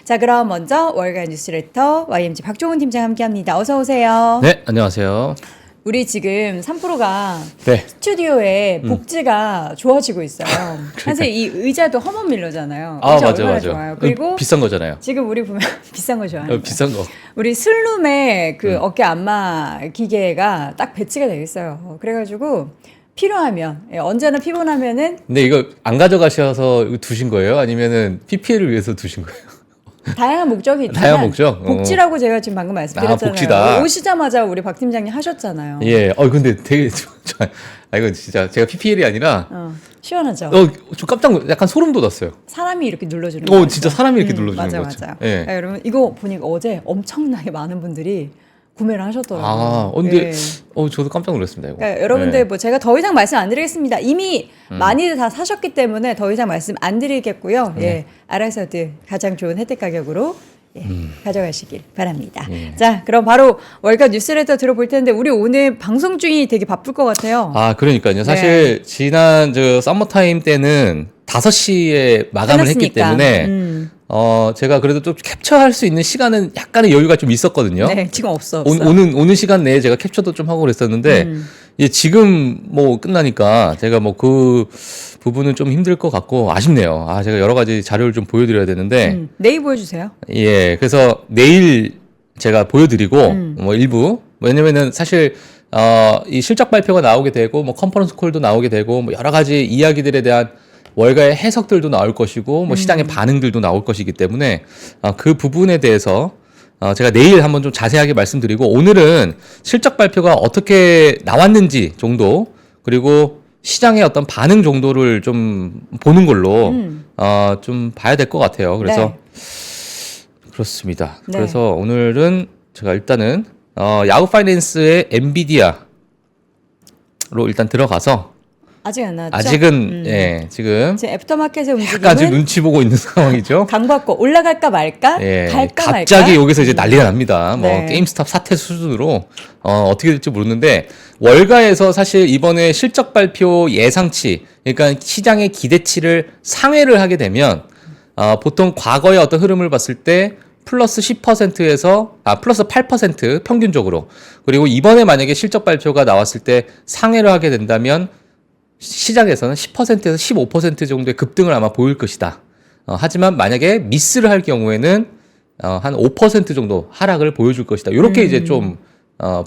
자, 그럼 먼저 월간 뉴스레터 YMG 박종훈 팀장 함께합니다. 어서 오세요. 네, 안녕하세요. 우리 지금 3프로가 네. 스튜디오의 복지가 좋아지고 있어요. 사실 이 의자도 허먼 밀러잖아요. 아, 의자 맞아, 얼마나 맞아. 좋아요. 그리고 비싼 거잖아요. 지금 우리 보면 비싼 거 좋아해요. 비싼 거. 우리 슬룸에 그 어깨 안마 기계가 딱 배치가 되어 있어요. 그래가지고 필요하면 언제나 피곤하면은 근데 이거 안 가져가셔서 이거 두신 거예요? 아니면은 PPL을 위해서 두신 거예요? 다양한 목적이 있지만 다양한 목적? 복지라고 제가 지금 방금 말씀드렸잖아요. 복지다. 오시자마자 우리 박 팀장님 하셨잖아요. 예. 근데 되게 이거 진짜 제가 PPL이 아니라 시원하죠. 좀 깜짝 약간 소름 돋았어요. 사람이 이렇게 눌러주는 거. 진짜 사람이 이렇게 눌러주는 맞아, 거죠. 맞아. 예. 여러분 이거 보니까 어제 엄청나게 많은 분들이 구매를 하셨더라고요. 근데 예. 저도 깜짝 놀랐습니다. 이거. 그러니까 여러분들 예. 뭐 제가 더 이상 말씀 안 드리겠습니다. 이미 많이들 다 사셨기 때문에 더 이상 말씀 안 드리겠고요. 예, 알아서들 가장 좋은 혜택 가격으로 가져가시길 바랍니다. 자, 그럼 바로 월간 뉴스레터 들어볼 텐데 우리 오늘 방송 중이 되게 바쁠 것 같아요. 그러니까요. 사실 지난 서머타임 때는 5시에 마감을 했기 끝났으니까. 때문에 제가 그래도 좀 캡처할 수 있는 시간은 약간의 여유가 좀 있었거든요. 네, 지금 없어. 오는 시간 내에 제가 캡처도 좀 하고 그랬었는데 지금 뭐 끝나니까 제가 뭐 그 부분은 좀 힘들 것 같고 아쉽네요. 제가 여러 가지 자료를 좀 보여드려야 되는데 내일 보여주세요. 예, 그래서 내일 제가 보여드리고 뭐 일부 왜냐면은 사실 이 실적 발표가 나오게 되고 뭐 컨퍼런스 콜도 나오게 되고 뭐 여러 가지 이야기들에 대한 월가의 해석들도 나올 것이고 뭐 시장의 반응들도 나올 것이기 때문에 그 부분에 대해서 제가 내일 한번 좀 자세하게 말씀드리고 오늘은 실적 발표가 어떻게 나왔는지 정도 그리고 시장의 어떤 반응 정도를 좀 보는 걸로 좀 봐야 될 것 같아요. 그래서 그렇습니다. 네. 그래서 오늘은 제가 일단은 야후 파이낸스의 엔비디아로 일단 들어가서 아직 안 나왔죠? 아직은 지금 애프터마켓의 움직임은 약간 지금 눈치 보고 있는 상황이죠. 강받고 올라갈까 말까? 예, 갈까 말까? 갑자기 여기서 이제 난리가 납니다. 뭐 네. 게임스탑 사태 수준으로 어떻게 될지 모르는데 월가에서 사실 이번에 실적 발표 예상치, 그러니까 시장의 기대치를 상회를 하게 되면 보통 과거의 어떤 흐름을 봤을 때 플러스 10%에서 플러스 8% 평균적으로 그리고 이번에 만약에 실적 발표가 나왔을 때 상회를 하게 된다면 시장에서는 10%에서 15% 정도의 급등을 아마 보일 것이다. 하지만 만약에 미스를 할 경우에는 한 5% 정도 하락을 보여줄 것이다. 이렇게 이제 좀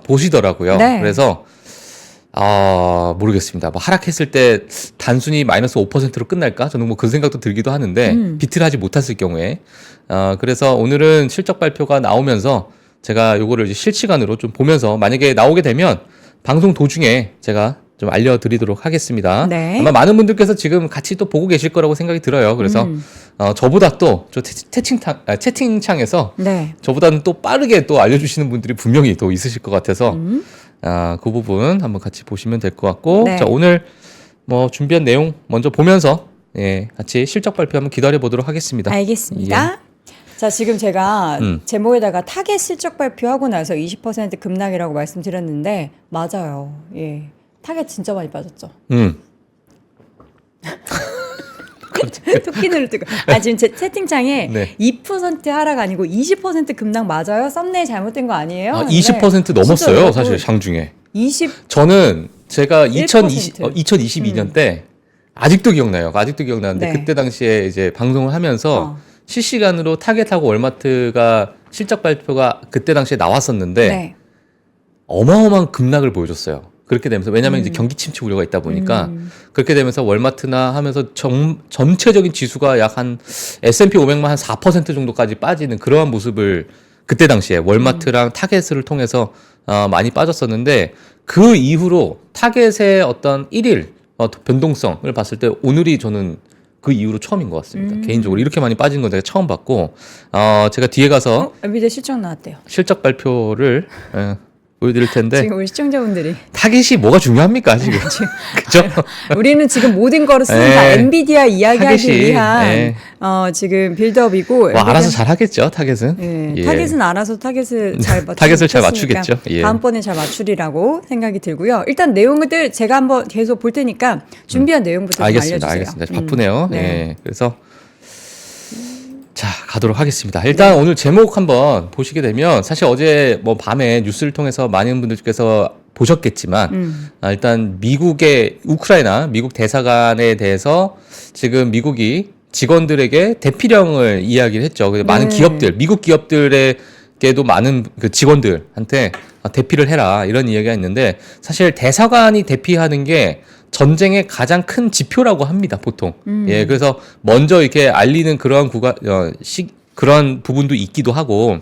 보시더라고요. 네. 그래서 모르겠습니다. 뭐 하락했을 때 단순히 마이너스 5%로 끝날까? 저는 뭐 그 생각도 들기도 하는데 비트를 하지 못했을 경우에 그래서 오늘은 실적 발표가 나오면서 제가 요거를 이제 실시간으로 좀 보면서 만약에 나오게 되면 방송 도중에 제가 좀 알려드리도록 하겠습니다. 네. 아마 많은 분들께서 지금 같이 또 보고 계실 거라고 생각이 들어요. 그래서 저보다 또 저 채팅창에서 네. 저보다는 또 빠르게 또 알려주시는 분들이 분명히 또 있으실 것 같아서 그 부분 한번 같이 보시면 될 것 같고 네. 자 오늘 뭐 준비한 내용 먼저 보면서 같이 실적 발표 한번 기다려 보도록 하겠습니다. 알겠습니다. 자, 지금 제가 제목에다가 타겟 실적 발표하고 나서 20% 급락이라고 말씀드렸는데 맞아요. 예. 타겟 진짜 많이 빠졌죠. 토끼눈을 뜨고. 지금 제 채팅창에 네. 2% 하락 아니고 20% 급락 맞아요? 썸네일 잘못된 거 아니에요? 20% 넘었어요. 진짜 사실 장중에. 20 저는 제가 1%. 2022년 때 아직도 기억나요. 아직도 기억나는데 네. 그때 당시에 이제 방송을 하면서 실시간으로 타겟하고 월마트가 실적 발표가 그때 당시에 나왔었는데 네. 어마어마한 급락을 보여줬어요. 그렇게 되면서 왜냐하면 이제 경기 침체 우려가 있다 보니까 그렇게 되면서 월마트나 하면서 전체적인 지수가 약 한 S&P 500만 한 4% 정도까지 빠지는 그러한 모습을 그때 당시에 월마트랑 타겟을 통해서 많이 빠졌었는데 그 이후로 타겟의 어떤 1일 변동성을 봤을 때 오늘이 저는 그 이후로 처음인 것 같습니다. 개인적으로 이렇게 많이 빠진 건 제가 처음 봤고 제가 뒤에 가서 엔비디아 실적 나왔대요. 실적 발표를 보여드릴 텐데 지금 우리 시청자분들이 타겟이 뭐가 중요합니까 지금? 그죠? 우리는 지금 모든 거를 쓰는 네. 다 엔비디아 이야기하기 타겟이, 위한 네. 지금 빌드업이고 뭐 알아서 잘 하겠죠 타겟은. 예, 타겟은 알아서 타겟을 잘 타겟을 잘 맞추겠죠. 예. 다음번에 잘 맞추리라고 생각이 들고요. 일단 내용들 제가 한번 계속 볼 테니까 준비한 내용부터 좀 알겠습니다. 알려주세요. 알겠습니다. 바쁘네요. 네. 네. 그래서 자, 가도록 하겠습니다. 일단 오늘 제목 한번 보시게 되면 사실 어제 뭐 밤에 뉴스를 통해서 많은 분들께서 보셨겠지만 일단 미국의 우크라이나 미국 대사관에 대해서 지금 미국이 직원들에게 대피령을 이야기를 했죠. 그래서 많은 기업들, 미국 기업들에게도 많은 그 직원들한테 대피를 해라 이런 이야기가 있는데 사실 대사관이 대피하는 게 전쟁의 가장 큰 지표라고 합니다, 보통. 예, 그래서 먼저 이렇게 알리는 그러한 그러한 부분도 있기도 하고,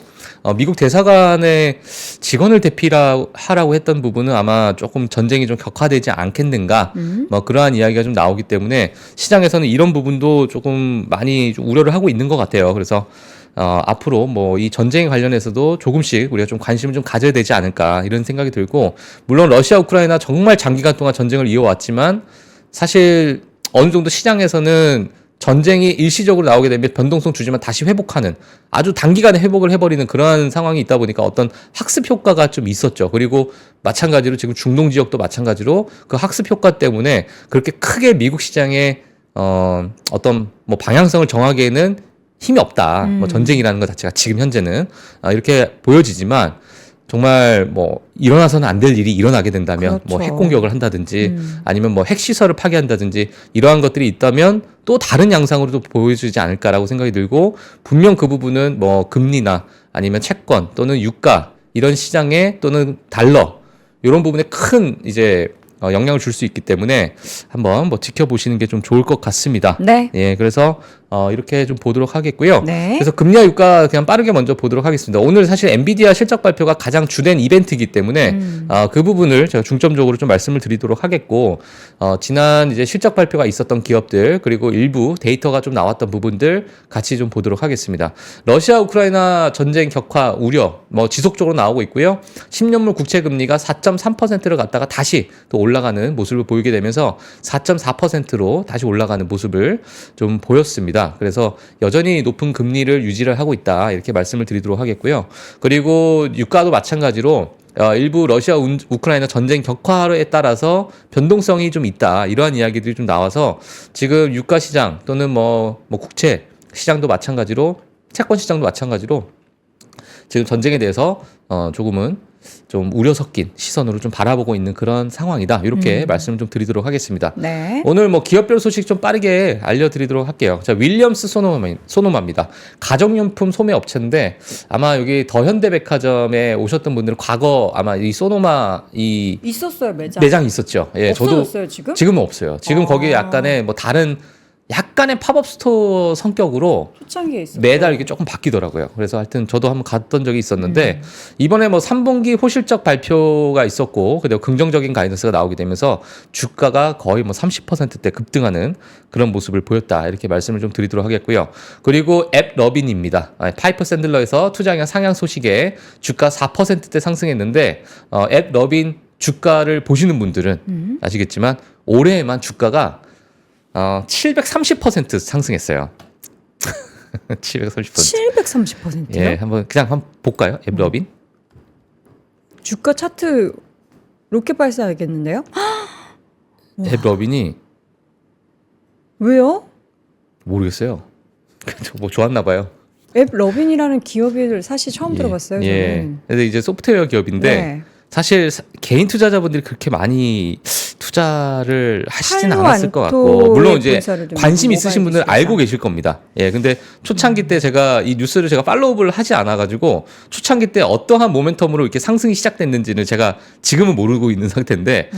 미국 대사관에 직원을 대피하라고 했던 부분은 아마 조금 전쟁이 좀 격화되지 않겠는가, 뭐 그러한 이야기가 좀 나오기 때문에 시장에서는 이런 부분도 조금 많이 좀 우려를 하고 있는 것 같아요. 그래서 앞으로 뭐 이 전쟁에 관련해서도 조금씩 우리가 좀 관심을 좀 가져야 되지 않을까 이런 생각이 들고, 물론 러시아 우크라이나 정말 장기간 동안 전쟁을 이어왔지만 사실 어느 정도 시장에서는 전쟁이 일시적으로 나오게 되면 변동성 주지만 다시 회복하는 아주 단기간에 회복을 해버리는 그러한 상황이 있다 보니까 어떤 학습 효과가 좀 있었죠. 그리고 마찬가지로 지금 중동 지역도 마찬가지로 그 학습 효과 때문에 그렇게 크게 미국 시장에 어떤 뭐 방향성을 정하기에는 힘이 없다. 뭐 전쟁이라는 것 자체가 지금 현재는 이렇게 보여지지만 정말 뭐 일어나서는 안 될 일이 일어나게 된다면 뭐 핵 공격을 한다든지 아니면 뭐 핵 시설을 파괴한다든지 이러한 것들이 있다면 또 다른 양상으로도 보여주지 않을까라고 생각이 들고, 분명 그 부분은 뭐 금리나 아니면 채권 또는 유가 이런 시장에 또는 달러 이런 부분에 큰 이제 영향을 줄 수 있기 때문에 한번 뭐 지켜보시는 게 좀 좋을 것 같습니다. 네. 예, 그래서 이렇게 좀 보도록 하겠고요. 네. 그래서 금리와 유가 그냥 빠르게 먼저 보도록 하겠습니다. 오늘 사실 엔비디아 실적 발표가 가장 주된 이벤트이기 때문에 그 부분을 제가 중점적으로 좀 말씀을 드리도록 하겠고, 지난 이제 실적 발표가 있었던 기업들 그리고 일부 데이터가 좀 나왔던 부분들 같이 좀 보도록 하겠습니다. 러시아 우크라이나 전쟁 격화 우려 뭐 지속적으로 나오고 있고요. 10년물 국채 금리가 4.3%를 갔다가 다시 또 올라가는 모습을 보이게 되면서 4.4%로 다시 올라가는 모습을 좀 보였습니다. 그래서 여전히 높은 금리를 유지를 하고 있다 이렇게 말씀을 드리도록 하겠고요. 그리고 유가도 마찬가지로 일부 러시아 우크라이나 전쟁 격화에 따라서 변동성이 좀 있다 이러한 이야기들이 좀 나와서 지금 유가 시장 또는 뭐 국채 시장도 마찬가지로 채권 시장도 마찬가지로 지금 전쟁에 대해서 조금은 좀 우려 섞인 시선으로 좀 바라보고 있는 그런 상황이다. 이렇게 말씀을 좀 드리도록 하겠습니다. 네. 오늘 뭐 기업별 소식 좀 빠르게 알려드리도록 할게요. 자, 윌리엄스 소노마입니다. 가정용품 소매 업체인데 아마 여기 더현대백화점에 오셨던 분들은 과거 아마 이 소노마 있었어요, 매장 있었죠. 예, 없어졌어요, 지금? 지금은 없어요. 지금 거기에 약간의 뭐 다른 약간의 팝업 스토어 성격으로 초창기에 있었어요. 매달 이게 조금 바뀌더라고요. 그래서 하여튼 저도 한번 갔던 적이 있었는데 이번에 뭐 3분기 호실적 발표가 있었고 그리고 긍정적인 가이던스가 나오게 되면서 주가가 거의 뭐 30%대 급등하는 그런 모습을 보였다. 이렇게 말씀을 좀 드리도록 하겠고요. 그리고 앱 러빈입니다. 파이퍼 샌들러에서 투자형 상향 소식에 주가 4%대 상승했는데 앱 러빈 주가를 보시는 분들은 아시겠지만 올해에만 주가가 730% 상승했어요. 730%. 730%요? 예, 한번 볼까요? 앱러빈? 주가 차트 로켓 발사하겠는데요? 앱러빈이 왜요? 모르겠어요. 뭐 좋았나 봐요. 앱 러빈이라는 기업을 사실 처음 들어봤어요. 예. 저는. 근데 이제 소프트웨어 기업인데 네. 사실 개인 투자자분들이 그렇게 많이 투자를 하시진 팔로 않았을 것 같고, 안토의 물론 이제 본사를 좀 관심 있으신 분들은 모바일 알고 계실 겁니다. 예, 근데 초창기 때 제가 이 뉴스를 제가 팔로우를 하지 않아가지고 초창기 때 어떠한 모멘텀으로 이렇게 상승이 시작됐는지는 제가 지금은 모르고 있는 상태인데,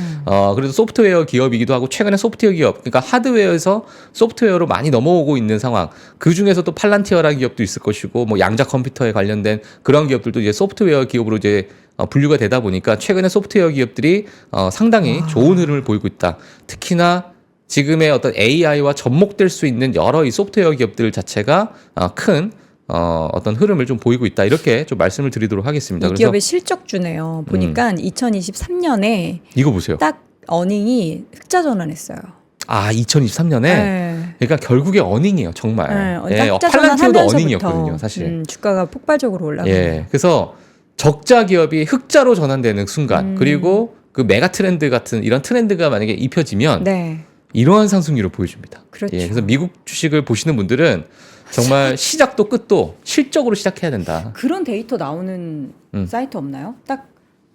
그래도 소프트웨어 기업이기도 하고 최근에 소프트웨어 기업, 그러니까 하드웨어에서 소프트웨어로 많이 넘어오고 있는 상황. 그 중에서도 팔란티어라는 기업도 있을 것이고, 뭐 양자 컴퓨터에 관련된 그런 기업들도 이제 소프트웨어 기업으로 이제 분류가 되다 보니까 최근에 소프트웨어 기업들이 상당히 좋은 흐름을 보이고 있다. 특히나 지금의 어떤 AI와 접목될 수 있는 여러 이 소프트웨어 기업들 자체가 큰 어떤 흐름을 좀 보이고 있다. 이렇게 좀 말씀을 드리도록 하겠습니다. 이 기업의 실적주네요. 보니까 2023년에 이거 보세요. 딱 어닝이 흑자 전환했어요. 2023년에 네. 그러니까 결국에 어닝이에요, 정말. 네. 예, 흑자 팔란티어도 전환하면서부터 어닝이었거든요, 사실. 주가가 폭발적으로 올라가요. 예, 그래서 적자 기업이 흑자로 전환되는 순간, 그리고 그 메가 트렌드 같은 이런 트렌드가 만약에 입혀지면 네. 이러한 상승률을 보여줍니다. 그렇죠. 예, 그래서 미국 주식을 보시는 분들은 정말 시작도 끝도 실적으로 시작해야 된다. 그런 데이터 나오는 음. 사이트 없나요? 딱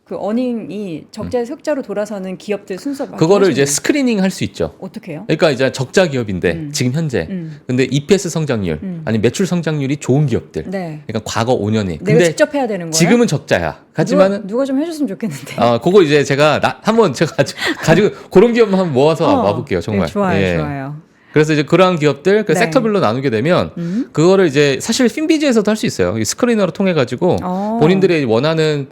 그 어닝이 적자에서 흑자로 돌아서는 기업들 순서 그거를 이제 말씀하시는 스크리닝 할 수 있죠. 어떻게 해요? 그러니까 이제 적자 기업인데 지금 현재 근데 EPS 성장률 아니 매출 성장률이 좋은 기업들. 네. 그러니까 과거 5년이. 내가 근데 직접 해야 되는 거예요? 지금은 적자야. 하지만은 누가 좀 해줬으면 좋겠는데. 그거 이제 제가 한번 제가 가지고 그런 기업만 한번 모아서 와볼게요. 정말. 네, 좋아요, 예. 좋아요. 그래서 이제 그러한 기업들 그 네. 섹터별로 나누게 되면 그거를 이제 사실 핀비즈에서도 할 수 있어요. 이 스크리너로 통해 가지고 본인들이 원하는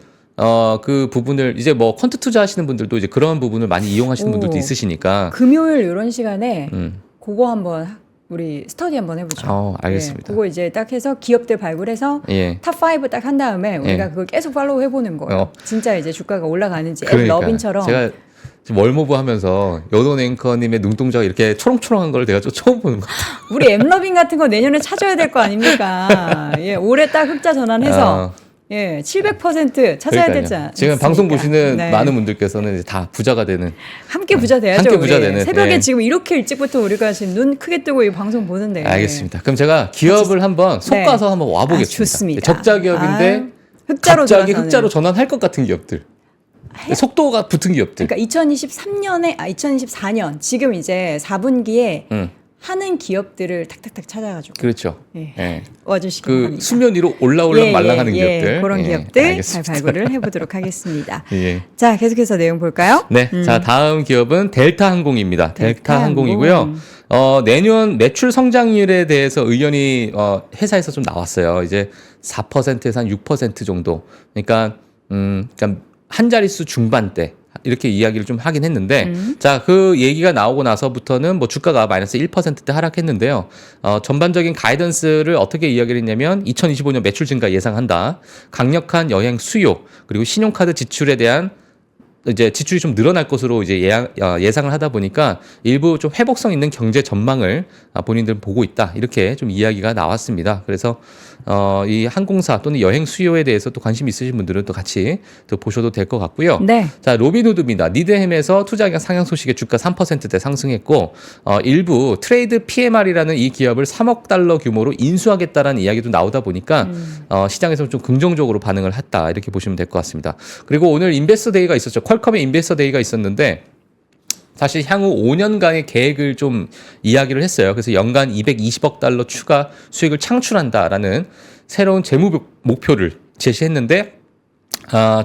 그 부분을 이제 뭐 퀀트 투자하시는 분들도 이제 그런 부분을 많이 이용하시는 분들도 있으시니까. 금요일 이런 시간에 음. 그거 한번 우리 스터디 한번 해보죠. 알겠습니다. 그거 이제 딱 해서 기업들 발굴해서 예. 탑5 딱 한 다음에 우리가 예. 그걸 계속 팔로우 해보는 거예요. 진짜 이제 주가가 올라가는지 앱 그러니까 러빈처럼. 제가 지금 월모브 하면서 연원 앵커님의 눈동자가 이렇게 초롱초롱한 걸 내가 좀 처음 보는 것 같아요. 우리 앱러빙 같은 거 내년에 찾아야 될 거 아닙니까? 예, 올해 딱 흑자 전환해서 예, 700% 찾아야 그러니까요. 되지 않습니까? 지금 방송 보시는 네. 많은 분들께서는 이제 다 부자가 되는 함께 부자 돼야죠. 함께 부자 되는, 새벽에 예. 지금 이렇게 일찍부터 우리가 지금 눈 크게 뜨고 이 방송 보는데. 알겠습니다. 그럼 제가 기업을 한번 속가서 한번 와보겠습니다. 좋습니다. 적자 기업인데 아유, 흑자로 갑자기 돌아서는. 흑자로 전환할 것 같은 기업들. 속도가 붙은 기업들. 그러니까 2024년 지금 이제 4분기에 하는 기업들을 탁탁탁 찾아가지고 그렇죠. 예. 예. 와주시기 그 바랍니다. 수면 위로 올라올랑 말랑하는 기업들. 그런 예, 기업들 잘 알겠습니다. 발굴을 해보도록 하겠습니다. 예. 자, 계속해서 내용 볼까요? 네. 자, 다음 기업은 델타항공입니다. 델타항공이고요. 내년 매출 성장률에 대해서 의견이 회사에서 좀 나왔어요. 이제 4%에서 한 6% 정도. 그러니까 한 자릿수 중반대. 이렇게 이야기를 좀 하긴 했는데, 자, 그 얘기가 나오고 나서부터는 뭐 주가가 마이너스 1%대 하락했는데요. 전반적인 가이던스를 어떻게 이야기를 했냐면, 2025년 매출 증가 예상한다. 강력한 여행 수요, 그리고 신용카드 지출에 대한 이제 지출이 좀 늘어날 것으로 이제 예상을 하다 보니까 일부 좀 회복성 있는 경제 전망을 본인들은 보고 있다. 이렇게 좀 이야기가 나왔습니다. 그래서 이 항공사 또는 여행 수요에 대해서 또 관심 있으신 분들은 또 같이 또 보셔도 될 것 같고요. 네. 자, 로빈후드입니다. 니드햄에서 투자 의견 상향 소식에 주가 3%대 상승했고 일부 트레이드 PMR이라는 이 기업을 3억 달러 규모로 인수하겠다라는 이야기도 나오다 보니까 시장에서 좀 긍정적으로 반응을 했다. 이렇게 보시면 될 것 같습니다. 그리고 오늘 인베스터 데이가 있었죠. 퀄컴의 인베스터 데이가 있었는데 사실 향후 5년간의 계획을 좀 이야기를 했어요. 그래서 연간 220억 달러 추가 수익을 창출한다라는 새로운 재무 목표를 제시했는데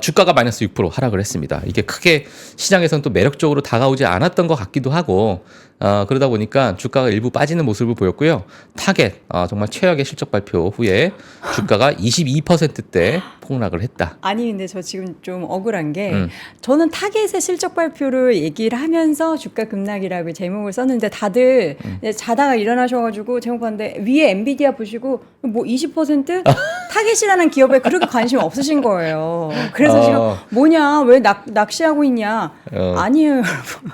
주가가 마이너스 6% 하락을 했습니다. 이게 크게 시장에서는 또 매력적으로 다가오지 않았던 것 같기도 하고 그러다 보니까 주가가 일부 빠지는 모습을 보였고요. 타겟 정말 최악의 실적 발표 후에 주가가 22%대 폭락을 했다. 아니 근데 저 지금 좀 억울한 게 저는 타겟의 실적 발표를 얘기를 하면서 주가 급락이라고 제목을 썼는데 다들 이제 자다가 일어나셔가지고 제목 봤는데 위에 엔비디아 보시고 뭐 20% 타겟이라는 기업에 그렇게 관심 없으신 거예요. 그래서 지금 뭐냐 왜 낚시하고 있냐 아니에요 여러분.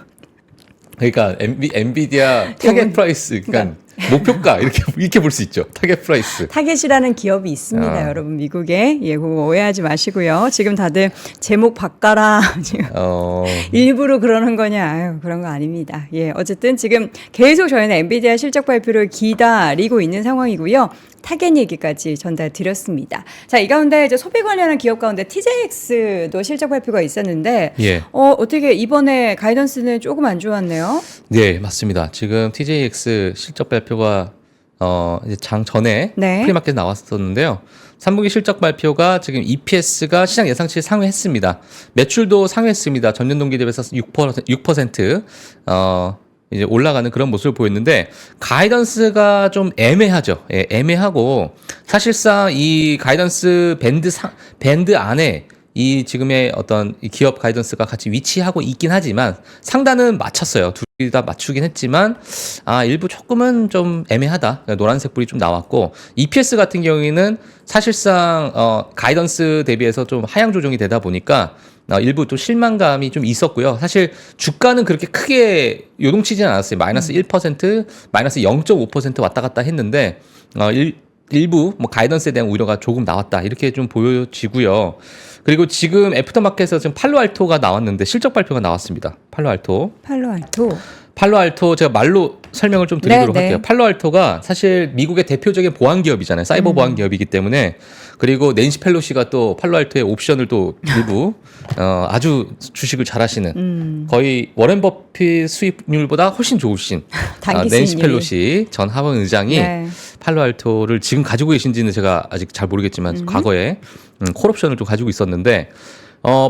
그러니까 엔비디아 타겟 프라이스 그러니까 목표가 이렇게 볼 수 있죠. 타겟 프라이스. 타겟이라는 기업이 있습니다, 여러분 미국에. 예, 그거 오해하지 마시고요. 지금 다들 제목 바꿔라. 지금 일부러 그러는 거냐? 아유, 그런 거 아닙니다. 예, 어쨌든 지금 계속 저희는 엔비디아 실적 발표를 기다리고 있는 상황이고요. 타겟 얘기까지 전달드렸습니다. 자, 이 가운데 이제 소비 관련한 기업 가운데 TJX도 실적 발표가 있었는데, 예. 어떻게 이번에 가이던스는 조금 안 좋았네요. 네, 맞습니다. 지금 TJX 실적 발표가 이제 장 전에 네. 프리마켓에 나왔었는데요. 3분기 실적 발표가 지금 EPS가 시장 예상치 상회했습니다. 매출도 상회했습니다. 전년 동기 대비해서 6% 이제 올라가는 그런 모습을 보였는데 가이던스가 좀 애매하죠. 예, 애매하고 사실상 이 가이던스 밴드 안에 이 지금의 어떤 이 기업 가이던스가 같이 위치하고 있긴 하지만 상단은 맞췄어요. 둘이 다 맞추긴 했지만 일부 조금은 좀 애매하다. 그러니까 노란색 불이 좀 나왔고 EPS 같은 경우에는 사실상 가이던스 대비해서 좀 하향 조정이 되다 보니까 일부 또 실망감이 좀 있었고요. 사실 주가는 그렇게 크게 요동치지는 않았어요. 마이너스 1%, 마이너스 0.5% 왔다 갔다 했는데 일부 뭐 가이던스에 대한 우려가 조금 나왔다. 이렇게 좀 보여지고요. 그리고 지금 애프터마켓에서 지금 팔로알토가 나왔는데 실적 발표가 나왔습니다. 팔로알토 제가 말로 설명을 좀 드리도록 네, 네. 할게요. 팔로알토가 사실 미국의 대표적인 보안 기업이잖아요. 사이버 보안 기업이기 때문에 그리고 낸시 펠로시가 또 팔로알토의 옵션을 또 일부 아주 주식을 잘하시는 거의 워렌 버핏 수익률보다 훨씬 좋으신 단기 낸시 수익률이. 펠로시 전 하원 의장이 네. 팔로알토를 지금 가지고 계신지는 제가 아직 잘 모르겠지만 과거에 콜옵션을 좀 가지고 있었는데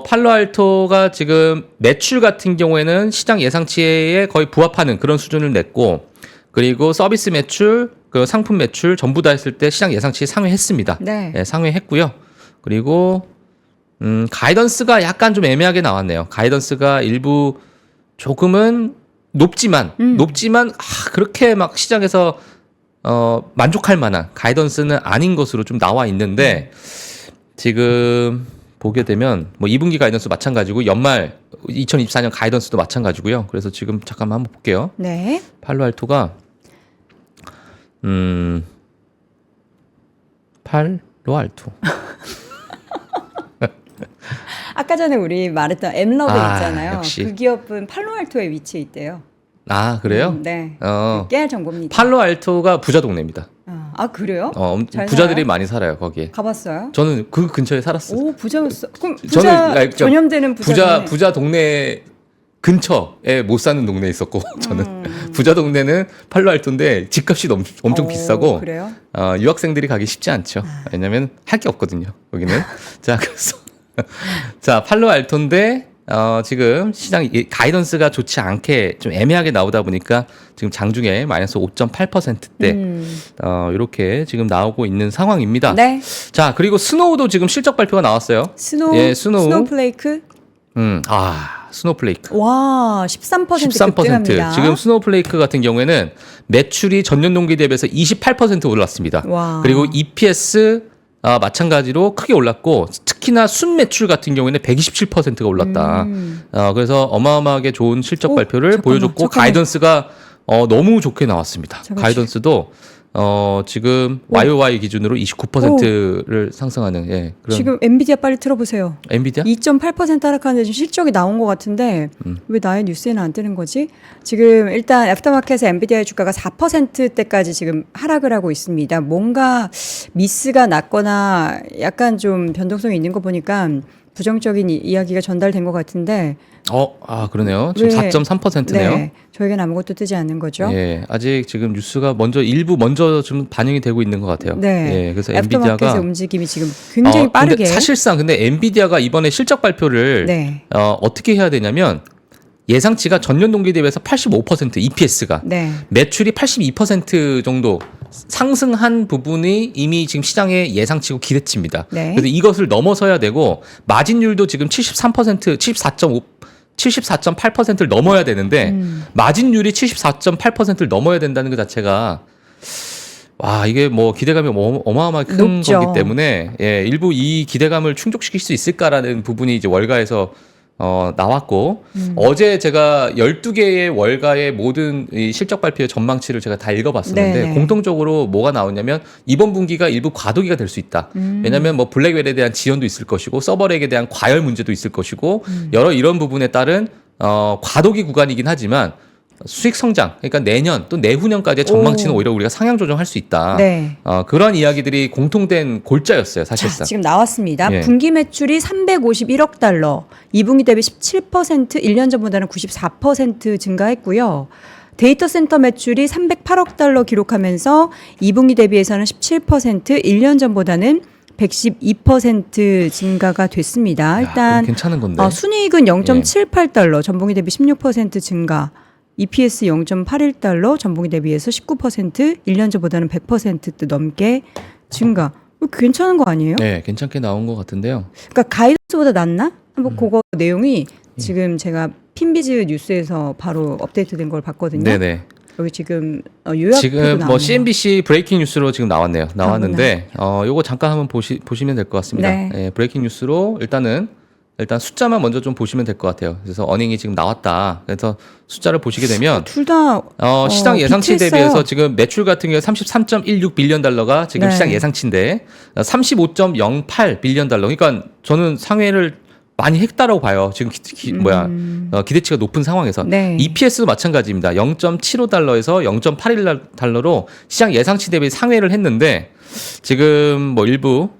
팔로알토가 지금 매출 같은 경우에는 시장 예상치에 거의 부합하는 그런 수준을 냈고 그리고 서비스 매출, 그 상품 매출 전부 다 했을 때 시장 예상치에 상회했습니다. 네. 네, 상회했고요. 그리고 가이던스가 약간 좀 애매하게 나왔네요. 가이던스가 일부 조금은 높지만 그렇게 막 시장에서 만족할 만한 가이던스는 아닌 것으로 좀 나와 있는데 지금 보게 되면 뭐 2분기 가이던스 마찬가지고 연말 2024년 가이던스도 마찬가지고요. 그래서 지금 잠깐만 한번 볼게요. 네. 팔로알토가 팔로알토 아까 전에 우리 말했던 엠러벨 아, 있잖아요. 역시. 그 기업은 팔로알토에 위치해 있대요. 아 그래요? 네. 어, 깨알 정보입니다. 팔로알토가 부자 동네입니다. 아 그래요? 잘 부자들이 살아요? 많이 살아요 거기에. 가봤어요? 저는 그 근처에 살았어요. 오 부자였어. 그럼 저는 부자 그러니까 전염되는 부자. 부자 동네 근처에 못 사는 동네에 있었고 저는 부자 동네는 팔로알토인데 집값이 엄청 비싸고 그래요? 유학생들이 가기 쉽지 않죠. 왜냐면 할 게 없거든요. 여기는. 자 그래서 자 팔로알토인데 지금 시장 가이던스가 좋지 않게 좀 애매하게 나오다 보니까 지금 장중에 마이너스 5.8%대 이렇게 지금 나오고 있는 상황입니다. 네. 자 그리고 스노우도 지금 실적 발표가 나왔어요. 스노우. 스노우. 스노우플레이크. 스노우플레이크. 와 13% 13%. 급등합니다. 지금 스노우플레이크 같은 경우에는 매출이 전년 동기 대비해서 28% 올랐습니다. 와. 그리고 EPS 마찬가지로 크게 올랐고 특히나 순매출 같은 경우에는 127%가 올랐다. 그래서 어마어마하게 좋은 실적 발표를 잠깐만, 보여줬고 잠깐만. 가이던스가 너무 좋게 나왔습니다. 잠깐만. 가이던스도 지금 YOY 기준으로 29%를 상승하는 그런 지금 엔비디아 빨리 틀어보세요. 엔비디아? 2.8% 하락하는데 지금 실적이 나온 것 같은데 왜 나의 뉴스에는 안 뜨는 거지? 지금 일단 애프터마켓에서 엔비디아의 주가가 4%대까지 지금 하락을 하고 있습니다. 뭔가 미스가 났거나 약간 좀 변동성이 있는 거 보니까 부정적인 이야기가 전달된 것 같은데 그러네요. 지금 왜? 4.3%네요. 네, 저에겐 아무것도 뜨지 않는 거죠. 예, 아직 지금 뉴스가 일부 좀 반영이 되고 있는 것 같아요. 네, 예, 그래서 애프터마켓의 엔비디아가 움직임이 지금 굉장히 빠르게. 근데 사실상 엔비디아가 이번에 실적 발표를 네. 어떻게 해야 되냐면 예상치가 전년 동기 대비해서 85% EPS가 네. 매출이 82% 정도 상승한 부분이 이미 지금 시장의 예상치고 기대치입니다. 네. 그래서 이것을 넘어서야 되고 마진율도 지금 73%, 74.8%를 넘어야 되는데 마진율이 74.8%를 넘어야 된다는 것 자체가 이게 뭐 기대감이 어마어마하게 큰 높죠. 거기 때문에 일부 이 기대감을 충족시킬 수 있을까라는 부분이 이제 월가에서 나왔고 어제 제가 12개의 월가의 모든 이 실적 발표의 전망치를 제가 다 읽어봤었는데 네네. 공통적으로 뭐가 나오냐면 이번 분기가 일부 과도기가 될 수 있다. 왜냐하면 뭐 블랙웰에 대한 지연도 있을 것이고 서버렉에 대한 과열 문제도 있을 것이고 여러 이런 부분에 따른 과도기 구간이긴 하지만 수익 성장, 그러니까 내년 또 내후년까지의 전망치는 오히려 우리가 상향 조정할 수 있다. 네. 그런 이야기들이 공통된 골자였어요, 자, 사실상. 지금 나왔습니다. 예. 분기 매출이 351억 달러, 2분기 대비 17%, 1년 전보다는 94% 증가했고요. 데이터 센터 매출이 308억 달러 기록하면서 2분기 대비해서는 17%, 1년 전보다는 112% 증가가 됐습니다. 일단 괜찮은 건데. 순이익은 0.78달러, 전분기 대비 16% 증가. EPS 0.81달러, 전분기 대비해서 19%, 1년 전보다는 100% 넘게 증가. 괜찮은 거 아니에요? 네, 괜찮게 나온 것 같은데요. 그러니까 가이던스보다 낫나? 한번 그거 내용이 지금 제가 핀비즈 뉴스에서 바로 업데이트된 걸 봤거든요. 네네. 여기 지금 요약표도 지금 나왔네요. 뭐 CNBC 브레이킹 뉴스로 지금 나왔는데 요거 잠깐 한번 보시면 될 것 같습니다. 네. 브레이킹 뉴스로 일단 숫자만 먼저 좀 보시면 될 것 같아요. 그래서 어닝이 지금 나왔다. 그래서 숫자를 보시게 되면 둘 다 시장 예상치 비트했어요. 대비해서 지금 매출 같은 경우에 33.16 빌리언 달러가 지금 네. 시장 예상치인데 35.08 빌리언 달러. 그러니까 저는 상회를 많이 했다라고 봐요. 지금 기대치가 높은 상황에서. 네. EPS도 마찬가지입니다. 0.75달러에서 0.81달러로 시장 예상치 대비 상회를 했는데 지금 뭐 일부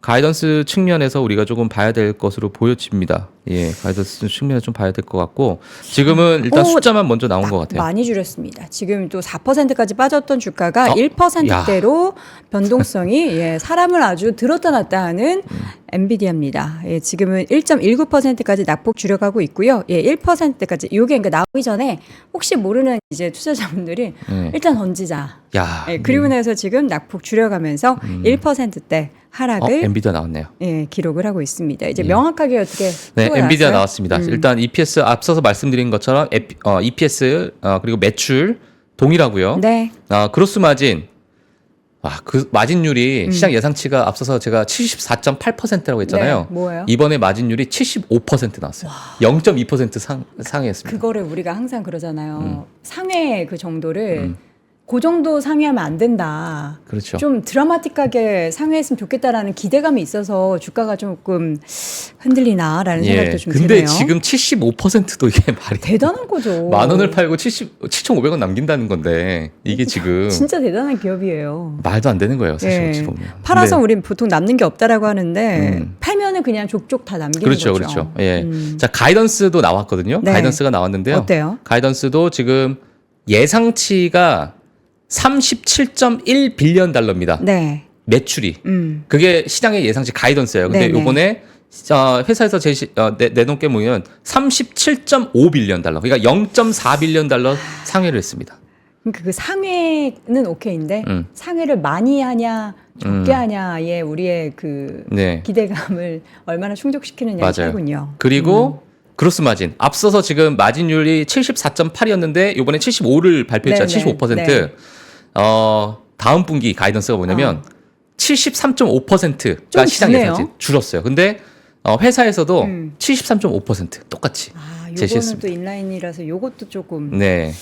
가이던스 측면에서 우리가 조금 봐야 될 것으로 보여집니다. 예, 가이던스 측면에서 좀 봐야 될 것 같고 지금은 일단 숫자만 먼저 나온 것 같아요. 많이 줄였습니다. 지금 또 4%까지 빠졌던 주가가 야. 1%대로 변동성이 예, 사람을 아주 들었다 놨다 하는 엔비디아입니다. 예, 지금은 1.19%까지 낙폭 줄여가고 있고요. 예, 1%까지 요게 그러니까 나오기 전에 혹시 모르는 이제 투자자분들이 일단 던지자. 야, 예, 그리고 나서 지금 낙폭 줄여가면서 1%대 하락을 엔비디아 나왔네요. 예, 기록을 하고 있습니다. 이제 명확하게 어떻게 네, 표가 엔비디아 나왔어요? 나왔습니다. 일단 EPS 앞서서 말씀드린 것처럼 EPS 그리고 매출 동일하고요. 네. 그로스 마진 그 마진율이 시장 예상치가 앞서서 제가 74.8%라고 했잖아요. 네, 뭐예요? 이번에 마진율이 75% 나왔어요. 0.2% 상회했습니다. 그거를 우리가 항상 그러잖아요. 상해 그 정도를 그 정도 상회하면 안 된다. 그렇죠. 좀 드라마틱하게 상회했으면 좋겠다라는 기대감이 있어서 주가가 조금 흔들리나라는 생각도 좀 근데 드네요. 지금 75%도 이게 말이 대단한 거죠. 10,000원을 팔고 7,500원 남긴다는 건데 이게 지금 진짜 대단한 기업이에요. 말도 안 되는 거예요. 사실 예. 어찌 보면. 팔아서 근데 우린 보통 남는 게 없다라고 하는데 팔면은 그냥 족족 다 남기는 그렇죠, 거죠. 그렇죠. 예. 자, 가이던스도 나왔거든요. 네. 가이던스가 나왔는데요. 어때요? 가이던스도 지금 예상치가 37.1 빌리언 달러입니다. 네. 매출이. 그게 시장의 예상치 가이던스예요. 근데 네네. 요번에 회사에서 내놓은 게 뭐냐면 37.5 빌리언 달러. 그러니까 0.4 빌리언 달러 상회를 했습니다. 그러니까 그 상회는 오케이인데 음. 상회를 많이 하냐 적게 하냐의 우리의 그 네. 기대감을 얼마나 충족시키느냐의 차이군요. 그리고 그로스 마진. 앞서서 지금 마진율이 74.8이었는데 이번에 75를 발표했잖아요. 네네. 75%. 네. 다음 분기 가이던스가 뭐냐면 73.5%가 좀 시장 주네요. 예상치 줄었어요. 근데 회사에서도 73.5% 똑같이 요거는 제시했습니다. 또 인라인이라서 요것도 조금 네.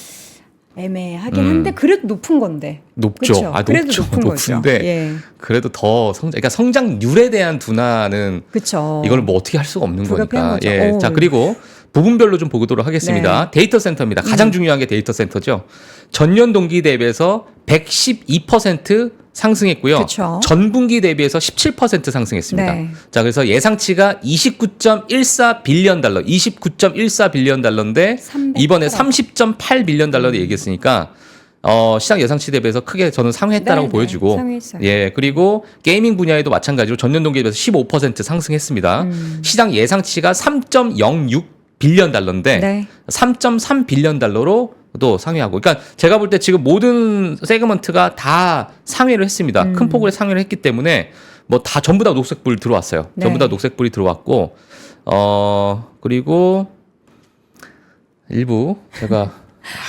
애매하긴 한데 그래도 높은 건데. 높죠. 그쵸? 그래도 높은 거죠. 높은데 예. 그래도 더 그러니까 성장률에 대한 둔화는 그쵸. 이걸 뭐 어떻게 할 수가 없는 불가피한 거니까. 거죠. 예. 오. 자, 그리고 부분별로 좀 보도록 하겠습니다. 데이터 센터입니다. 가장 중요한 게 데이터 센터죠. 전년 동기 대비해서 112% 상승했고요. 그쵸. 전분기 대비해서 17% 상승했습니다. 네. 자, 그래서 예상치가 29.14 빌리언 달러, 29.14 빌리언 달러인데 308억. 이번에 30.8 빌리언 달러를 얘기했으니까 시장 예상치 대비해서 크게 저는 상회했다라고 네, 보여지고, 상회했어요. 예, 그리고 게이밍 분야에도 마찬가지로 전년 동기에 비해서 15% 상승했습니다. 시장 예상치가 3.06 빌리언 달러인데 네. 3.3 빌리언 달러로 또 상회하고, 그러니까 제가 볼 때 지금 모든 세그먼트가 다 상회를 했습니다. 큰 폭으로 상회를 했기 때문에 뭐 다 전부 다 녹색불 들어왔어요. 네. 전부 다 녹색불이 들어왔고, 그리고 일부 제가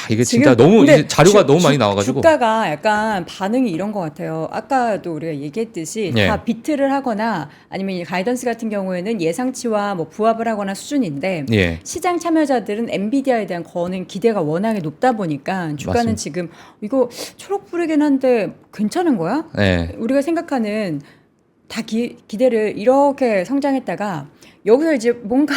이게 진짜 지금 너무 근데 이제 자료가 너무 많이 나와가지고 주가가 약간 반응이 이런 것 같아요. 아까도 우리가 얘기했듯이 예. 다 비트를 하거나 아니면 이 가이던스 같은 경우에는 예상치와 뭐 부합을 하거나 수준인데 예. 시장 참여자들은 엔비디아에 대한 거는 기대가 워낙에 높다 보니까 주가는 맞습니다. 지금 이거 초록불이긴 한데 괜찮은 거야? 네. 우리가 생각하는 다 기대를 이렇게 성장했다가 여기서 이제 뭔가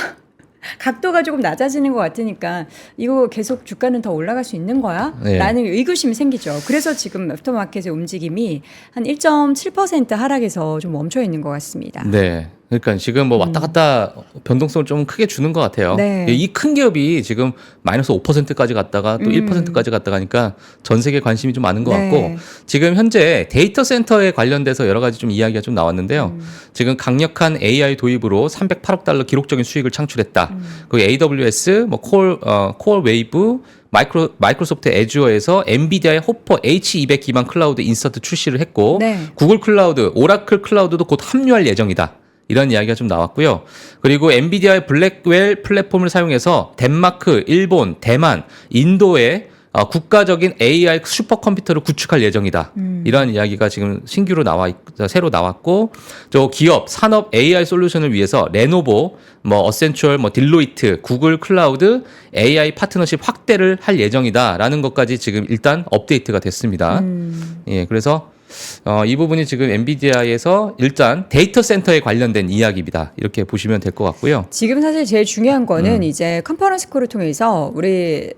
각도가 조금 낮아지는 것 같으니까 이거 계속 주가는 더 올라갈 수 있는 거야? 네. 라는 의구심이 생기죠. 그래서 지금 애프터마켓의 움직임이 한 1.7% 하락에서 좀 멈춰 있는 것 같습니다. 네. 그러니까 지금 뭐 왔다 갔다 변동성을 좀 크게 주는 것 같아요. 네. 이 큰 기업이 지금 마이너스 5%까지 갔다가 또 1%까지 갔다 가니까 전 세계 관심이 좀 많은 것 네. 같고, 지금 현재 데이터 센터에 관련돼서 여러 가지 좀 이야기가 좀 나왔는데요. 지금 강력한 AI 도입으로 308억 달러 기록적인 수익을 창출했다. 그리고 AWS, 뭐 콜 웨이브, 마이크로소프트 애주어에서 엔비디아의 호퍼 H200 기반 클라우드 인서트 출시를 했고, 네. 구글 클라우드, 오라클 클라우드도 곧 합류할 예정이다. 이런 이야기가 좀 나왔고요. 그리고 엔비디아의 블랙웰 플랫폼을 사용해서 덴마크, 일본, 대만, 인도의 국가적인 AI 슈퍼컴퓨터를 구축할 예정이다. 이런 이야기가 지금 신규로 새로 나왔고, 저 기업, 산업 AI 솔루션을 위해서 레노보, 뭐 어센추얼, 뭐 딜로이트, 구글 클라우드 AI 파트너십 확대를 할 예정이다라는 것까지 지금 일단 업데이트가 됐습니다. 예, 그래서 이 부분이 지금 엔비디아에서 일단 데이터 센터에 관련된 이야기입니다. 이렇게 보시면 될 것 같고요. 지금 사실 제일 중요한 거는 이제 컨퍼런스 콜을 통해서 우리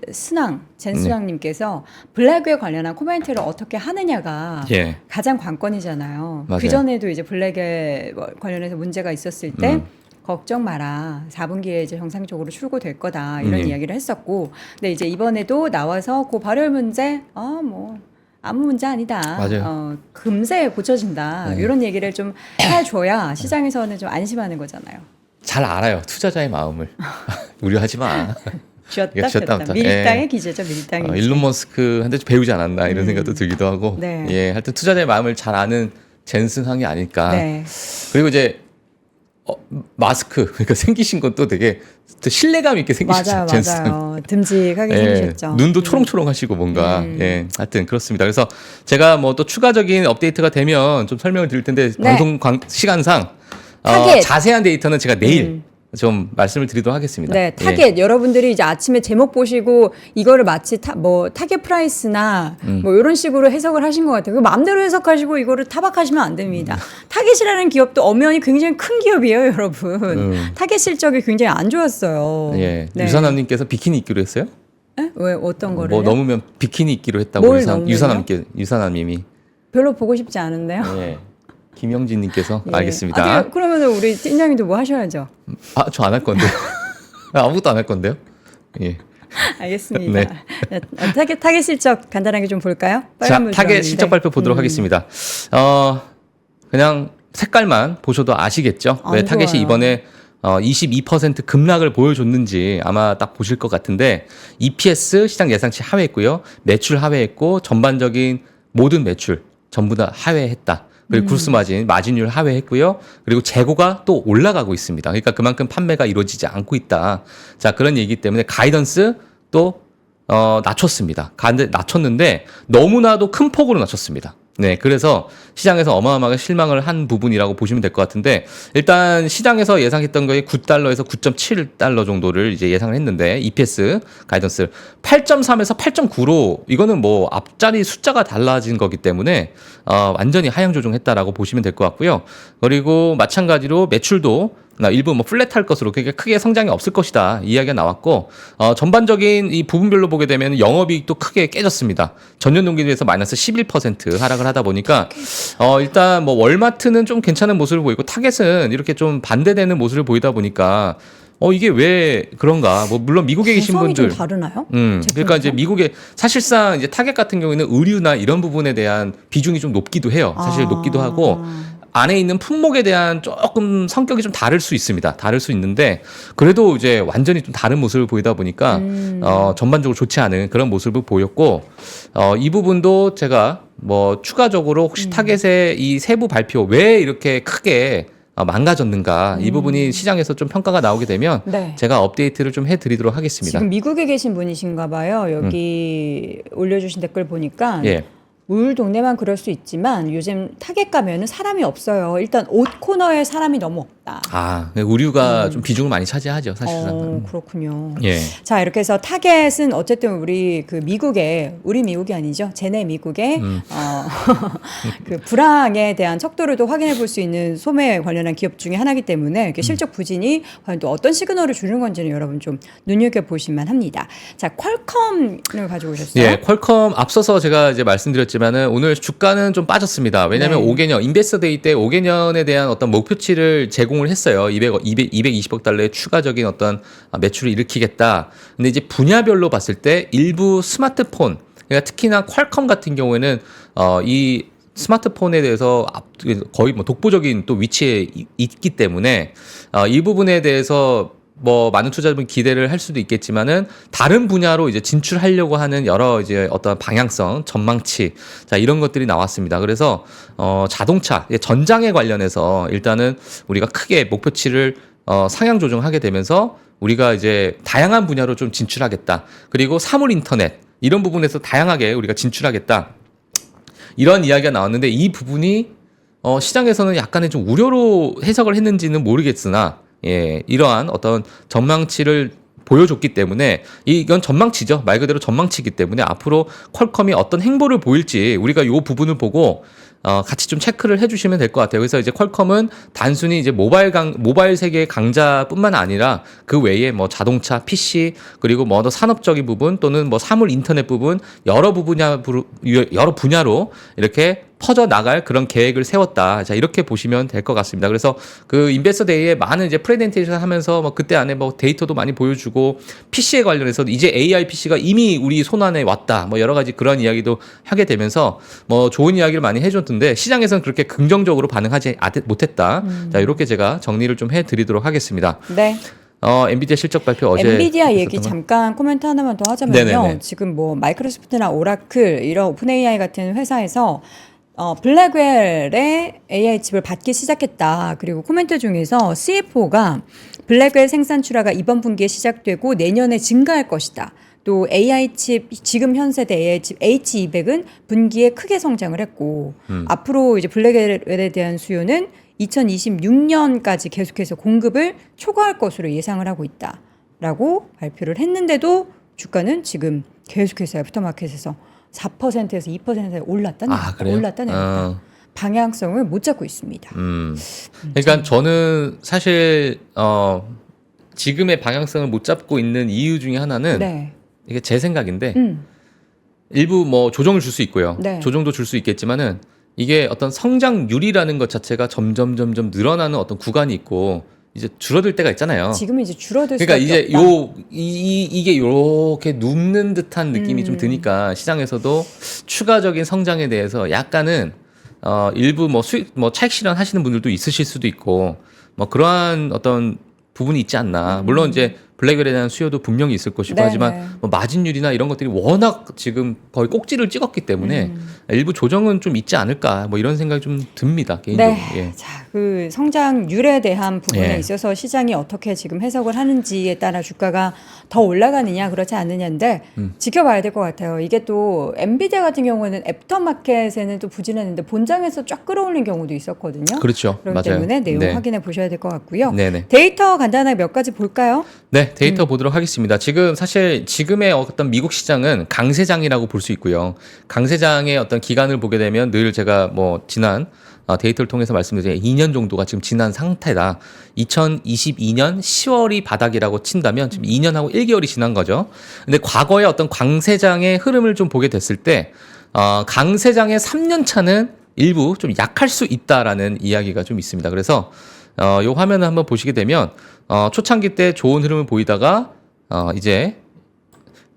젠 순왕님께서 블랙에 관련한 코멘트를 어떻게 하느냐가 예. 가장 관건이잖아요. 맞아요. 그 전에도 이제 블랙에 관련해서 문제가 있었을 때 걱정 마라. 4분기에 이제 정상적으로 출고될 거다. 이런 이야기를 했었고. 근데 이제 이번에도 나와서 그 발열 문제, 뭐 아무 문제 아니다. 맞아요. 금세 고쳐진다. 이런 얘기를 좀 해줘야 시장에서는 좀 안심하는 거잖아요. 잘 알아요. 투자자의 마음을. 우려하지 마. 쥐었다 쥐었다 폈다. 폈다. 밀당의 기제죠. 밀당의 기제. 일론 머스크한테 배우지 않았나 이런 생각도 들기도 하고. 네. 예, 하여튼 투자자의 마음을 잘 아는 젠슨항이 아닐까. 네. 그리고 이제 마스크 그러니까 생기신 건 또 되게 또 신뢰감 있게 생기셨죠. 맞아요. 듬직하게 생기셨죠. 눈도 초롱초롱하시고 뭔가 예, 하여튼 그렇습니다. 그래서 제가 뭐 또 추가적인 업데이트가 되면 좀 설명을 드릴 텐데 네. 방송 시간상 타겟. 자세한 데이터는 제가 내일 좀 말씀을 드리도록 하겠습니다. 네, 타겟 여러분들이 이제 아침에 제목 보시고 이거를 마치 타겟 프라이스나 뭐 이런 식으로 해석을 하신 것 같아요. 그 마음대로 해석하시고 이거를 타박하시면 안 됩니다. 타겟이라는 기업도 엄연히 굉장히 큰 기업이에요, 여러분. 타겟 실적이 굉장히 안 좋았어요. 예, 네. 유사남님께서 비키니 입기로 했어요? 에? 왜 어떤 거를? 뭐 넘으면 비키니 입기로 했다고 뭘 넘으면요? 유사남님이. 별로 보고 싶지 않은데요. 예. 김영진님께서 예. 알겠습니다. 그러면 우리 팀장님도 뭐 하셔야죠. 저 안 할 건데. 아무것도 안 할 건데요. 예. 알겠습니다. 네. 타겟 실적 간단하게 좀 볼까요? 자, 빨간 물 타겟 들어갔는데. 실적 발표 보도록 하겠습니다. 그냥 색깔만 보셔도 아시겠죠? 왜 안 타겟이 좋아요. 이번에 22% 급락을 보여줬는지 아마 딱 보실 것 같은데 EPS 시장 예상치 하회했고요. 매출 하회했고 전반적인 모든 매출 전부 다 하회했다. 그리고 그로스 마진율 하회했고요. 그리고 재고가 또 올라가고 있습니다. 그러니까 그만큼 판매가 이루어지지 않고 있다. 자, 그런 얘기 때문에 가이던스 또 낮췄습니다. 낮췄는데 너무나도 큰 폭으로 낮췄습니다. 네, 그래서 시장에서 어마어마하게 실망을 한 부분이라고 보시면 될 것 같은데 일단 시장에서 예상했던 거에 9달러에서 9.7달러 정도를 이제 예상을 했는데 EPS 가이던스 8.3에서 8.9로 이거는 뭐 앞자리 숫자가 달라진 거기 때문에 완전히 하향 조정했다라고 보시면 될 것 같고요. 그리고 마찬가지로 매출도 일부 뭐 플랫할 것으로 그렇게 크게 성장이 없을 것이다 이야기가 나왔고 전반적인 이 부분별로 보게 되면 영업이익도 크게 깨졌습니다. 전년 동기에 비해서 마이너스 11% 하락을 하다 보니까 일단 뭐 월마트는 좀 괜찮은 모습을 보이고 타겟은 이렇게 좀 반대되는 모습을 보이다 보니까 이게 왜 그런가? 뭐 물론 미국에 계신 구성이 분들 좀 다르나요? 그러니까 이제 미국의 사실상 이제 타겟 같은 경우에는 의류나 이런 부분에 대한 비중이 좀 높기도 해요. 사실 높기도 하고 안에 있는 품목에 대한 조금 성격이 좀 다를 수 있습니다. 다를 수 있는데 그래도 이제 완전히 좀 다른 모습을 보이다 보니까 전반적으로 좋지 않은 그런 모습을 보였고 이 부분도 제가 뭐 추가적으로 혹시 타겟의 이 세부 발표 왜 이렇게 크게 망가졌는가 이 부분이 시장에서 좀 평가가 나오게 되면 네. 제가 업데이트를 좀 해드리도록 하겠습니다. 지금 미국에 계신 분이신가 봐요. 여기 올려주신 댓글 보니까 예. 울 동네만 그럴 수 있지만 요즘 타겟 가면은 사람이 없어요. 일단 옷 코너에 사람이 너무 없다. 의류가 좀 비중을 많이 차지하죠, 사실상. 그렇군요. 예. 자, 이렇게 해서 타겟은 어쨌든 우리 우리 미국이 아니죠. 쟤네 미국의 그 불황에 대한 척도를 또 확인해 볼 수 있는 소매 관련한 기업 중에 하나이기 때문에 이렇게 실적 부진이 과연 또 어떤 시그널을 주는 건지는 여러분 좀 눈여겨보시면 합니다. 자, 퀄컴을 가지고 오셨어요. 예, 퀄컴 앞서서 제가 이제 말씀드렸지만은 오늘 주가는 좀 빠졌습니다. 왜냐하면 네. 5개년 인베스터 데이 때 5개년에 대한 어떤 목표치를 제공을 했어요. 220억 달러의 추가적인 어떤 매출을 일으키겠다. 근데 이제 분야별로 봤을 때 일부 스마트폰, 그러니까 특히나 퀄컴 같은 경우에는 이 스마트폰에 대해서 거의 뭐 독보적인 또 위치에 있기 때문에 이 부분에 대해서 뭐 많은 투자자분 기대를 할 수도 있겠지만은 다른 분야로 이제 진출하려고 하는 여러 이제 어떤 방향성, 전망치, 자 이런 것들이 나왔습니다. 그래서 자동차, 전장에 관련해서 일단은 우리가 크게 목표치를 상향 조정하게 되면서 우리가 이제 다양한 분야로 좀 진출하겠다. 그리고 사물 인터넷 이런 부분에서 다양하게 우리가 진출하겠다. 이런 이야기가 나왔는데 이 부분이 시장에서는 약간의 좀 우려로 해석을 했는지는 모르겠으나 이러한 어떤 전망치를 보여줬기 때문에 이건 전망치죠. 말 그대로 전망치이기 때문에 앞으로 퀄컴이 어떤 행보를 보일지 우리가 이 부분을 보고 같이 좀 체크를 해주시면 될 것 같아요. 그래서 이제 퀄컴은 단순히 이제 모바일 세계의 강자뿐만 아니라 그 외에 뭐 자동차, PC 그리고 뭐 더 산업적인 부분 또는 뭐 사물 인터넷 부분 여러 분야로 이렇게 퍼져 나갈 그런 계획을 세웠다. 자, 이렇게 보시면 될 것 같습니다. 그래서 그 인베스터 데이에 많은 이제 프레젠테이션 하면서 뭐 그때 안에 뭐 데이터도 많이 보여주고 PC에 관련해서 이제 AI PC가 이미 우리 손안에 왔다. 뭐 여러 가지 그런 이야기도 하게 되면서 뭐 좋은 이야기를 많이 해줬는데 시장에서는 그렇게 긍정적으로 반응하지 못했다. 자, 이렇게 제가 정리를 좀 해드리도록 하겠습니다. 네. 엔비디아 실적 발표 어제 엔비디아 얘기 있었던 거? 잠깐 코멘트 하나만 더 하자면요. 네네네. 지금 뭐 마이크로소프트나 오라클 이런 오픈 AI 같은 회사에서 블랙웰의 AI 칩을 받기 시작했다. 그리고 코멘트 중에서 CFO가 블랙웰 생산 출하가 이번 분기에 시작되고 내년에 증가할 것이다. 또 AI 칩 지금 현 세대 AI 칩 H200은 분기에 크게 성장을 했고 앞으로 이제 블랙웰에 대한 수요는 2026년까지 계속해서 공급을 초과할 것으로 예상을 하고 있다라고 발표를 했는데도 주가는 지금 계속해서 애프터마켓에서 4%에서 2%에 올랐다. 방향성을 못 잡고 있습니다. 그러니까 저는 사실 지금의 방향성을 못 잡고 있는 이유 중에 하나는 네. 이게 제 생각인데 일부 뭐 조정을 줄 수 있고요. 네. 조정도 줄 수 있겠지만은 이게 어떤 성장률이라는 것 자체가 점점 늘어나는 어떤 구간이 있고 이제 줄어들 때가 있잖아요. 지금은 이제 줄어들 그러니까 수밖에 이제 없다. 이게 요렇게 눕는 듯한 느낌이 좀 드니까 시장에서도 추가적인 성장에 대해서 약간은 일부 뭐 수익 뭐 차익 실현 하시는 분들도 있으실 수도 있고 뭐 그러한 어떤 부분이 있지 않나. 물론 이제 블랙웰에 대한 수요도 분명히 있을 것이고 네네. 하지만 뭐 마진율이나 이런 것들이 워낙 지금 거의 꼭지를 찍었기 때문에 일부 조정은 좀 있지 않을까 뭐 이런 생각이 좀 듭니다 개인적으로. 네. 예. 자, 그 성장률에 대한 부분에 예. 있어서 시장이 어떻게 지금 해석을 하는지에 따라 주가가 더 올라가느냐 그렇지 않느냐인데 지켜봐야 될 것 같아요. 이게 또 엔비디아 같은 경우는 애프터마켓에는 또 부진했는데 본장에서 쫙 끌어올린 경우도 있었거든요. 그렇죠. 그렇기 맞아요. 때문에 내용 네. 확인해 보셔야 될 것 같고요. 네네. 데이터 간단하게 몇 가지 볼까요? 네, 데이터 보도록 하겠습니다. 지금 사실 지금의 어떤 미국 시장은 강세장이라고 볼 수 있고요. 강세장의 어떤 기간을 보게 되면 늘 제가 뭐 지난 데이터를 통해서 말씀드린 2년 정도가 지금 지난 상태다. 2022년 10월이 바닥이라고 친다면 지금 2년하고 1개월이 지난 거죠. 근데 과거의 어떤 강세장의 흐름을 좀 보게 됐을 때 강세장의 3년 차는 일부 좀 약할 수 있다라는 이야기가 좀 있습니다. 그래서 요 화면을 한번 보시게 되면 초창기 때 좋은 흐름을 보이다가 이제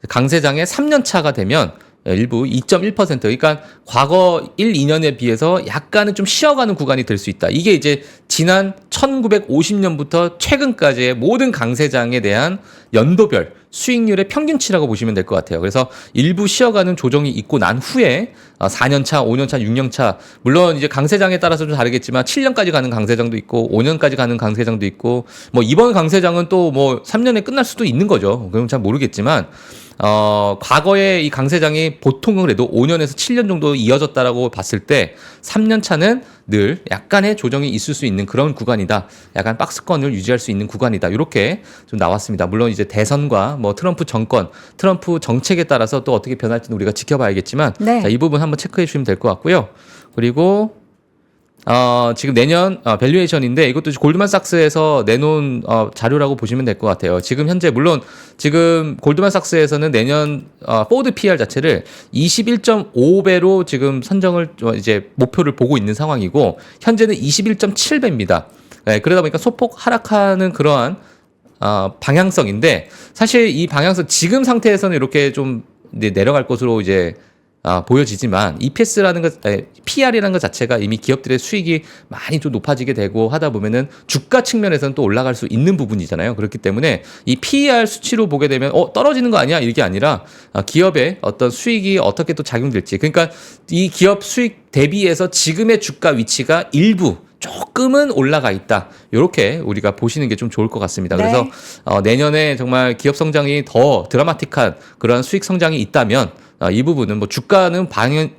강세장의 3년 차가 되면 일부 2.1% 그러니까 과거 1, 2년에 비해서 약간은 좀 쉬어가는 구간이 될 수 있다. 이게 이제 지난 1950년부터 최근까지의 모든 강세장에 대한 연도별 수익률의 평균치라고 보시면 될 것 같아요. 그래서 일부 쉬어가는 조정이 있고 난 후에 4년차, 5년차, 6년차 물론 이제 강세장에 따라서 좀 다르겠지만 7년까지 가는 강세장도 있고 5년까지 가는 강세장도 있고 뭐 이번 강세장은 또 뭐 3년에 끝날 수도 있는 거죠. 그건 잘 모르겠지만 과거에 이 강세장이 보통은 그래도 5년에서 7년 정도 이어졌다라고 봤을 때 3년 차는 늘 약간의 조정이 있을 수 있는 그런 구간이다. 약간 박스권을 유지할 수 있는 구간이다. 이렇게 좀 나왔습니다. 물론 이제 대선과 뭐 트럼프 정권, 트럼프 정책에 따라서 또 어떻게 변할지는 우리가 지켜봐야겠지만 네. 자, 이 부분 한번 체크해 주시면 될 것 같고요. 그리고 지금 내년 밸류에이션인데 이것도 골드만삭스에서 내놓은 자료라고 보시면 될 것 같아요. 지금 현재 물론 지금 골드만삭스에서는 내년 포워드 PR 자체를 21.5배로 지금 선정을 이제 목표를 보고 있는 상황이고 현재는 21.7배입니다. 네, 그러다 보니까 소폭 하락하는 그러한 방향성인데 사실 이 방향성 지금 상태에서는 이렇게 좀 이제 내려갈 것으로 이제 보여지지만 EPS라는 것, PR이라는 것 자체가 이미 기업들의 수익이 많이 좀 높아지게 되고 하다 보면은 주가 측면에서는 또 올라갈 수 있는 부분이잖아요. 그렇기 때문에 이 PER 수치로 보게 되면 떨어지는 거 아니야? 이게 아니라 기업의 어떤 수익이 어떻게 또 작용될지 그러니까 이 기업 수익 대비해서 지금의 주가 위치가 일부 조금은 올라가 있다. 이렇게 우리가 보시는 게 좀 좋을 것 같습니다. 네. 그래서 내년에 정말 기업 성장이 더 드라마틱한 그런 수익 성장이 있다면 이 부분은 뭐 주가는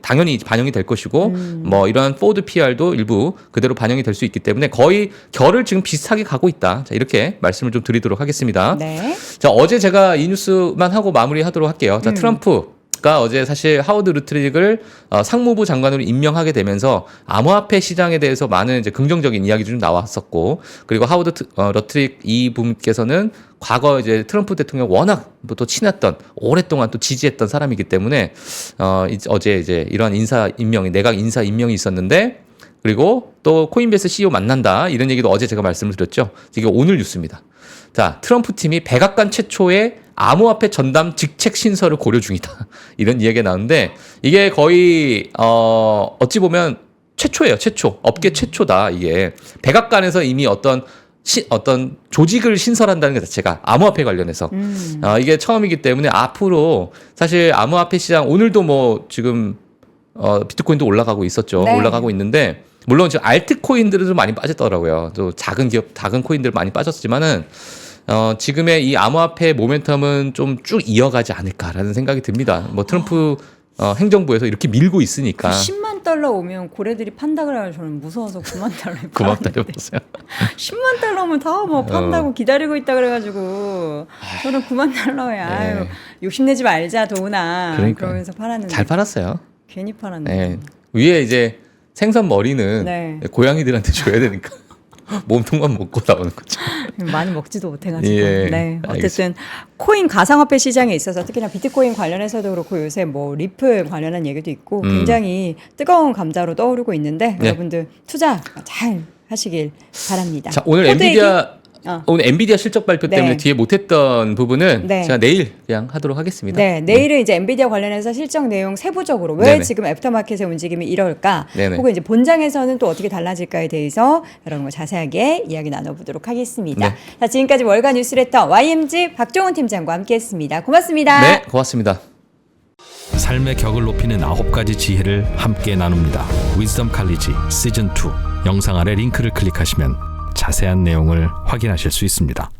당연히 반영이 될 것이고 뭐 이러한 포워드 PR도 일부 그대로 반영이 될 수 있기 때문에 거의 결을 지금 비슷하게 가고 있다. 자, 이렇게 말씀을 좀 드리도록 하겠습니다. 네. 자, 어제 제가 이 뉴스만 하고 마무리하도록 할게요. 자, 트럼프 가 어제 사실 하워드 루트릭을 상무부 장관으로 임명하게 되면서 암호화폐 시장에 대해서 많은 이제 긍정적인 이야기도 좀 나왔었고, 그리고 하워드 러트릭 이 분께서는 과거 이제 트럼프 대통령 워낙 또 친했던, 오랫동안 또 지지했던 사람이기 때문에 어제 이제 이러한 인사 임명이, 내각 인사 임명이 있었는데, 그리고 또 코인베이스 CEO 만난다 이런 얘기도 어제 제가 말씀을 드렸죠. 이게 오늘 뉴스입니다. 자, 트럼프 팀이 백악관 최초의 암호화폐 전담 직책 신설을 고려 중이다. 이런 이야기가 나오는데, 이게 거의 어찌 보면 최초예요. 최초. 업계 최초다. 이게 백악관에서 이미 어떤 조직을 신설한다는 것 자체가 암호화폐 관련해서 이게 처음이기 때문에 앞으로 사실 암호화폐 시장, 오늘도 뭐 지금 비트코인도 올라가고 있었죠. 네. 올라가고 있는데, 물론 지금 알트코인들은 좀 많이 빠졌더라고요. 또 작은 기업, 작은 코인들 많이 빠졌지만은 지금의 이 암호화폐 모멘텀은 좀 쭉 이어가지 않을까라는 생각이 듭니다. 뭐 트럼프 행정부에서 이렇게 밀고 있으니까. 10만 달러 오면 고래들이 판다 그래가지고 저는 무서워서 9만 달러에 그만 팔았는데 때려보세요. 10만 달러면 다 뭐 판다고 기다리고 있다 그래가지고 저는 9만 달러에 아유 욕심내지 말자 도훈아 그러니까요. 그러면서 팔았는데 잘 팔았어요. 괜히 팔았네. 네. 위에 이제 생선 머리는 네. 고양이들한테 줘야 되니까 몸통만 먹고 나오는 거죠. 많이 먹지도 못해가지고. 예, 네. 어쨌든 코인 가상화폐 시장에 있어서 특히나 비트코인 관련해서도 그렇고 요새 뭐 리플 관련한 얘기도 있고 굉장히 뜨거운 감자로 떠오르고 있는데 네. 여러분들 투자 잘 하시길 바랍니다. 자, 오늘 코드 얘기? 오늘 엔비디아 실적 발표 때문에 네. 뒤에 못했던 부분은 네. 제가 내일 그냥 하도록 하겠습니다. 네, 내일은 이제 엔비디아 관련해서 실적 내용 세부적으로 왜 네네. 지금 애프터마켓의 움직임이 이럴까, 네네. 혹은 이제 본장에서는 또 어떻게 달라질까에 대해서 여러분 뭐 자세하게 이야기 나눠보도록 하겠습니다. 네. 자, 지금까지 월간 뉴스레터 YMG 박종훈 팀장과 함께했습니다. 고맙습니다. 네, 고맙습니다. 삶의 격을 높이는 9가지 지혜를 함께 나눕니다. 위즈덤 칼리지 시즌 2 영상 아래 링크를 클릭하시면 자세한 내용을 확인하실 수 있습니다.